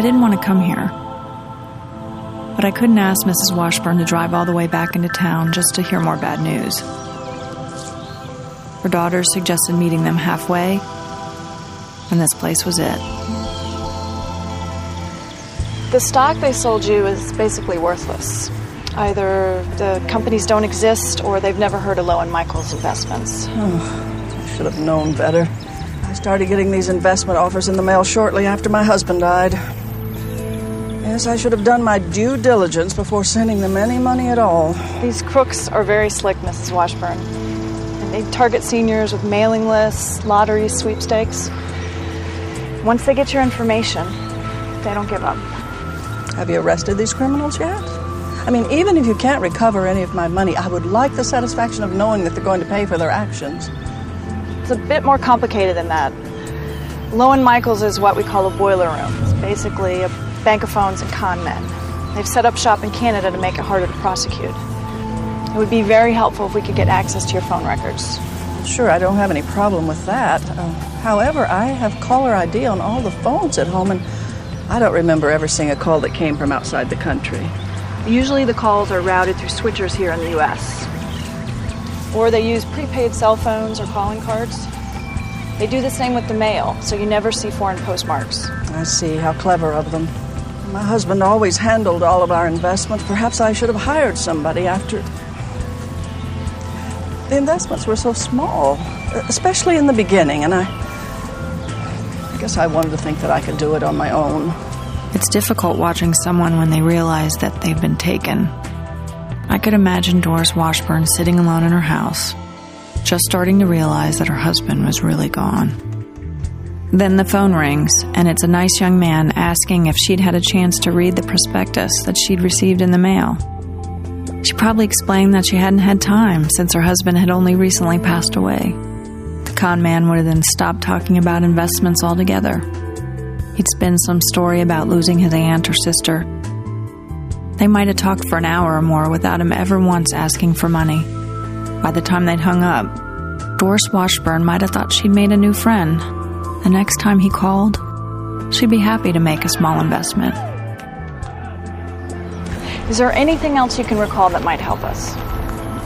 didn't want to come here. But I couldn't ask Mrs. Washburn to drive all the way back into town just to hear more bad news. Her daughters suggested meeting them halfway, and this place was it. The stock they sold you is basically worthless. Either the companies don't exist or they've never heard of Lowen Michaels Investments. Oh, I should have known better. I started getting these investment offers in the mail shortly after my husband died. Yes, I should have done my due diligence before sending them any money at all. These crooks are very slick, Mrs. Washburn. And they target seniors with mailing lists, lotteries, sweepstakes. Once they get your information, they don't give up. Have you arrested these criminals yet? I mean, even if you can't recover any of my money, I would like the satisfaction of knowing that they're going to pay for their actions. It's a bit more complicated than that. Lowen Michaels is what we call a boiler room. It's basically a bank of phones and con men. They've set up shop in Canada to make it harder to prosecute. It would be very helpful if we could get access to your phone records. Sure, I don't have any problem with that. However, I have caller ID on all the phones at home, and I don't remember ever seeing a call that came from outside the country. Usually the calls are routed through switchers here in the U.S. Or they use prepaid cell phones or calling cards. They do the same with the mail, so you never see foreign postmarks. I see. How clever of them. My husband always handled all of our investments. Perhaps I should have hired somebody after... The investments were so small, especially in the beginning, and I guess I wanted to think that I could do it on my own. It's difficult watching someone when they realize that they've been taken. I could imagine Doris Washburn sitting alone in her house, just starting to realize that her husband was really gone. Then the phone rings, and it's a nice young man asking if she'd had a chance to read the prospectus that she'd received in the mail. She probably explained that she hadn't had time since her husband had only recently passed away. The con man would have then stopped talking about investments altogether. He'd spin some story about losing his aunt or sister. They might have talked for an hour or more without him ever once asking for money. By the time they'd hung up, Doris Washburn might have thought she'd made a new friend. The next time he called, she'd be happy to make a small investment. Is there anything else you can recall that might help us?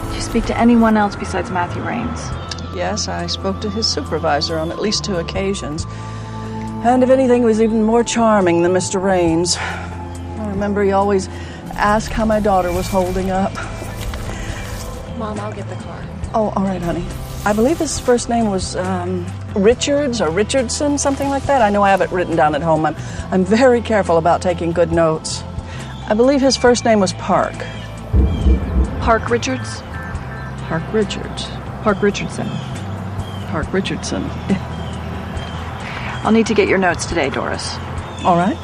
Did you speak to anyone else besides Matthew Raines? Yes, I spoke to his supervisor on at least 2 occasions. And if anything, he was even more charming than Mr. Raines. I remember he always asked how my daughter was holding up. Mom, I'll get the car. Oh, all right, honey. I believe his first name was Richards or Richardson, something like that. I know I have it written down at home. I'm very careful about taking good notes. I believe his first name was Park. Park Richards? Park Richards. Park Richardson. Park Richardson. I'll need to get your notes today, Doris. All right.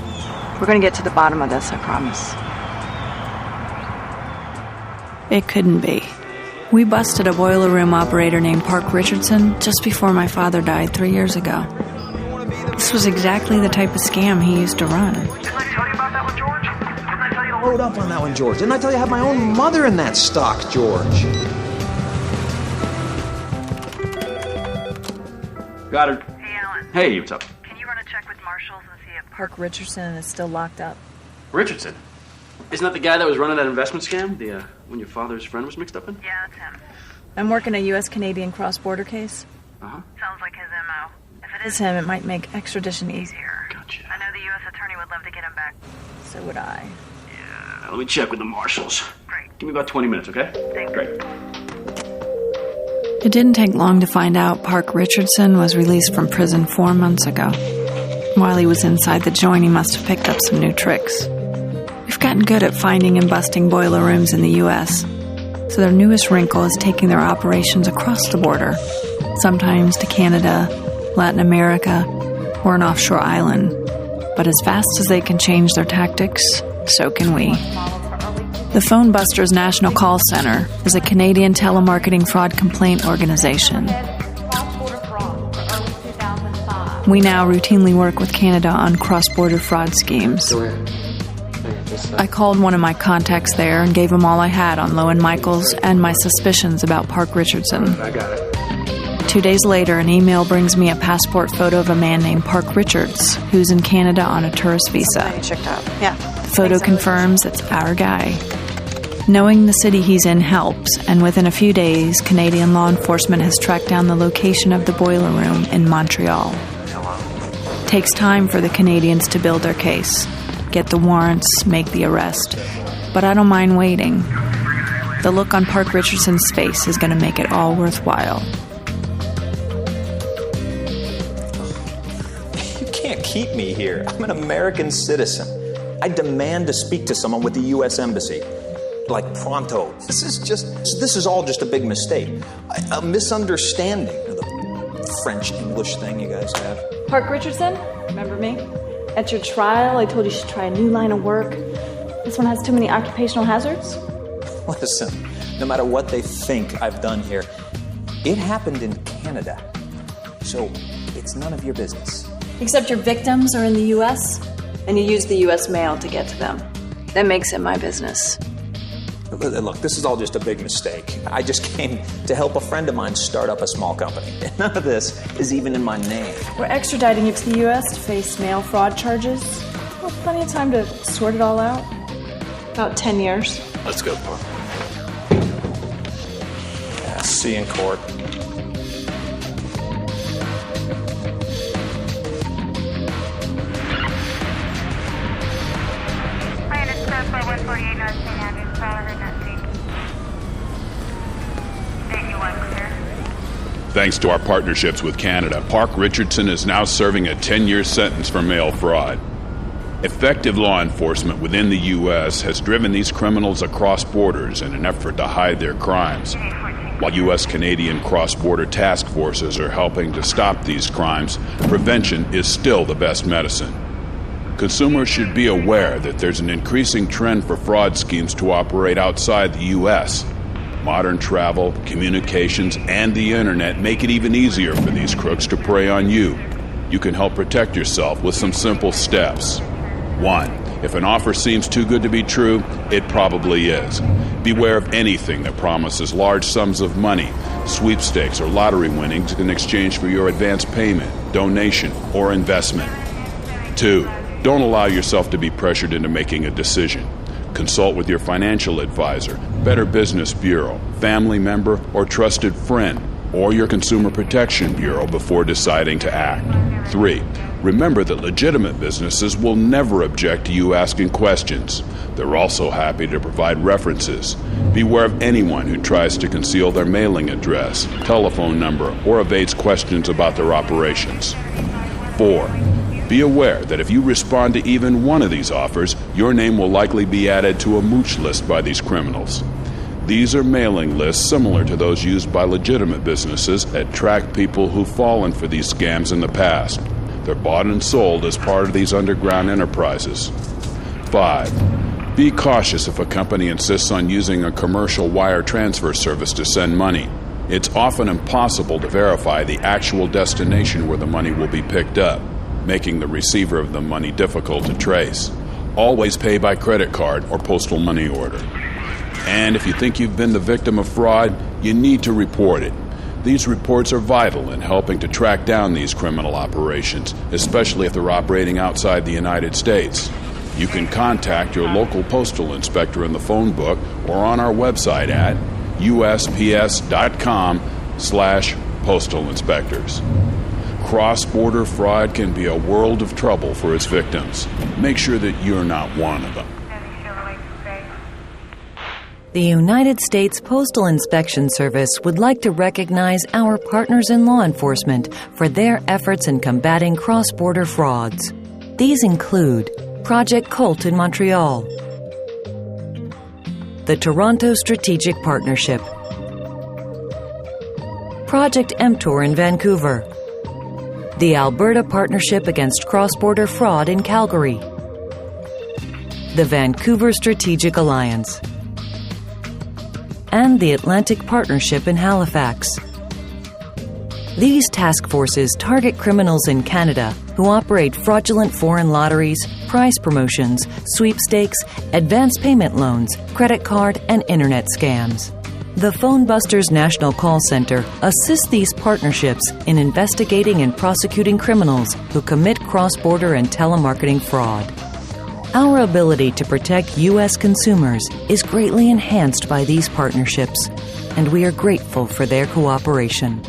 We're going to get to the bottom of this, I promise. It couldn't be. We busted a boiler room operator named Park Richardson just before my father died 3 years ago. This was exactly the type of scam he used to run. Didn't I tell you about that one, George? Didn't I tell you to load up on that one, George? Didn't I tell you I have my own mother in that stock, George? Got her. Hey, Alan. Hey, what's up? Can you run a check with Marshalls and see if Park Richardson is still locked up. Richardson? Isn't that the guy that was running that investment scam? The one your father's friend was mixed up in? Yeah, that's him. I'm working a U.S.-Canadian cross-border case. Uh-huh. Sounds like his M.O. If it It's is him, it might make extradition easier. Gotcha. I know the U.S. attorney would love to get him back. So would I. Yeah, let me check with the marshals. Great. Give me about 20 minutes, okay? Thanks. Great. It didn't take long to find out Park Richardson was released from prison 4 months ago. While he was inside the joint, he must have picked up some new tricks. We've gotten good at finding and busting boiler rooms in the U.S., so their newest wrinkle is taking their operations across the border, sometimes to Canada, Latin America, or an offshore island. But as fast as they can change their tactics, so can we. The Phone Busters National Call Center is a Canadian telemarketing fraud complaint organization. We now routinely work with Canada on cross-border fraud schemes. I called one of my contacts there and gave him all I had on Lowen Michaels and my suspicions about Park Richardson. I got it. 2 days later, an email brings me a passport photo of a man named Park Richards, who's in Canada on a tourist visa. You checked out. Yeah. The photo confirms it's our guy. Knowing the city he's in helps, and within a few days, Canadian law enforcement has tracked down the location of the boiler room in Montreal. Takes time for the Canadians to build their case, get the warrants, make the arrest. But I don't mind waiting. The look on Park Richardson's face is going to make it all worthwhile. You can't keep me here. I'm an American citizen. I demand to speak to someone with the U.S. Embassy. Like pronto. This is all just a big mistake. A misunderstanding. The French-English thing you guys have. Park Richardson, remember me? At your trial, I told you should try a new line of work. This one has too many occupational hazards. Listen, no matter what they think I've done here, it happened in Canada. So it's none of your business. Except your victims are in the U.S., and you use the U.S. mail to get to them. That makes it my business. Look, this is all just a big mistake. I just came to help a friend of mine start up a small company. None of this is even in my name. We're extraditing you to the U.S. to face mail fraud charges. Well, plenty of time to sort it all out. About 10 years. Let's go, Park. Yeah, see you in court. Thanks to our partnerships with Canada, Park Richardson is now serving a 10-year sentence for mail fraud. Effective law enforcement within the U.S. has driven these criminals across borders in an effort to hide their crimes. While U.S.-Canadian cross-border task forces are helping to stop these crimes, prevention is still the best medicine. Consumers should be aware that there's an increasing trend for fraud schemes to operate outside the U.S. Modern travel, communications, and the internet make it even easier for these crooks to prey on you. You can help protect yourself with some simple steps. 1. If an offer seems too good to be true, it probably is. Beware of anything that promises large sums of money, sweepstakes, or lottery winnings in exchange for your advance payment, donation, or investment. 2. Don't allow yourself to be pressured into making a decision. Consult with your financial advisor, Better Business Bureau, family member, or trusted friend, or your Consumer Protection Bureau before deciding to act. 3. Remember that legitimate businesses will never object to you asking questions. They're also happy to provide references. Beware of anyone who tries to conceal their mailing address, telephone number, or evades questions about their operations. 4. Be aware that if you respond to even one of these offers, your name will likely be added to a mooch list by these criminals. These are mailing lists similar to those used by legitimate businesses that track people who've fallen for these scams in the past. They're bought and sold as part of these underground enterprises. 5. Be cautious if a company insists on using a commercial wire transfer service to send money. It's often impossible to verify the actual destination where the money will be picked up, making the receiver of the money difficult to trace. Always pay by credit card or postal money order. And if you think you've been the victim of fraud, you need to report it. These reports are vital in helping to track down these criminal operations, especially if they're operating outside the United States. You can contact your local postal inspector in the phone book or on our website at usps.com/postal inspectors. Cross-border fraud can be a world of trouble for its victims. Make sure that you're not one of them. The United States Postal Inspection Service would like to recognize our partners in law enforcement for their efforts in combating cross-border frauds. These include Project Colt in Montreal, the Toronto Strategic Partnership, Project mTOR in Vancouver, the Alberta Partnership Against Cross-Border Fraud in Calgary, the Vancouver Strategic Alliance, and the Atlantic Partnership in Halifax. These task forces target criminals in Canada who operate fraudulent foreign lotteries, prize promotions, sweepstakes, advance payment loans, credit card, and internet scams. The Phone Busters National Call Center assists these partnerships in investigating and prosecuting criminals who commit cross-border and telemarketing fraud. Our ability to protect U.S. consumers is greatly enhanced by these partnerships, and we are grateful for their cooperation.